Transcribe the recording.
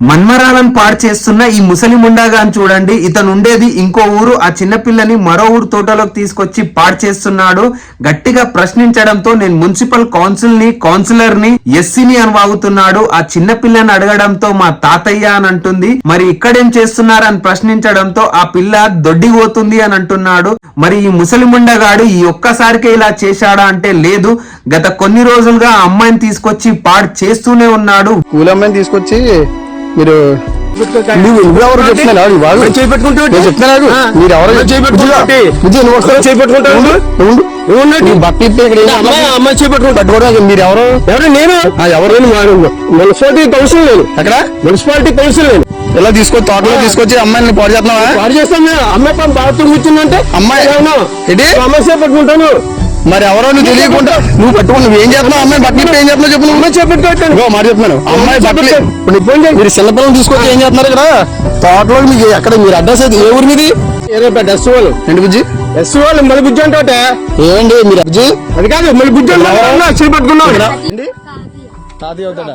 మన్మరాలను పాడు చేస్తున్న ఈ ముసలి ముండాగాని చూడండి. ఇతను ఉండేది ఇంకో ఊరు. ఆ చిన్నపిల్లని మరో ఊరు తోటలోకి తీసుకొచ్చి పాడు చేస్తున్నాడు. గట్టిగా ప్రశ్నించడంతో నేను మున్సిపల్ కౌన్సిలర్ ని ఎస్సీని అని వాగుతున్నాడు. ఆ చిన్నపిల్లని అడగడంతో మా తాతయ్య అని అంటుంది. మరి ఇక్కడేం చేస్తున్నారని ప్రశ్నించడంతో ఆ పిల్ల దొడ్డిపోతుంది అని అంటున్నాడు. మరి ఈ ముసలి ముండగాడు ఈ ఒక్కసారికే ఇలా చేశాడా అంటే లేదు, గత కొన్ని రోజులుగా ఆ అమ్మాయిని తీసుకొచ్చి పాడు చేస్తూనే ఉన్నాడు. కూలి అమ్మాయిని తీసుకొచ్చి మీరు ఎవరు చెప్తున్నారు మీరు ఎవరు నేను మున్సిపాలిటీ కౌన్సిల్ నేను అక్కడ మున్సిపాలిటీ కౌన్సిల్ నేను ఇలా తీసుకొచ్చి తోటలో తీసుకొచ్చి అమ్మాయిని పాడు చేస్తున్నావా? పాడు చేస్తాను. అమ్మాయి బాత్రూమ్ కూర్చుందంటే అమ్మాయి సమస్య పెట్టుకుంటాను. మరి ఎవరో నువ్వు తెలియకుండా నువ్వు పట్టుకుని నువ్వు ఏం చేస్తున్నావు? అమ్మాయి బట్టలు ఏం చేస్తున్నావు చెప్పు. నువ్వు చేపెట్టుకోవట్లేదు మాట చెప్తున్నాను. అమ్మాయి బట్టలు ఇప్పుడు మీరు చిన్నపిల్లలు తీసుకొచ్చి ఏం చేస్తున్నారు ఇక్కడ తోటలో? మీకు ఎక్కడ మీరు అడ్రస్ అయితే ఏ ఊరి మీది? ఎస్ వాళ్ళు ఏంటి బుజ్జి? ఎస్ వాళ్ళు మళ్ళీ బుజ్జి అంటే ఏమండి మీరు బుజ్జి అది కాదు మళ్ళీ బుజ్జి చేపట్టుకున్నావు. తాతయ్య అవుతాడా?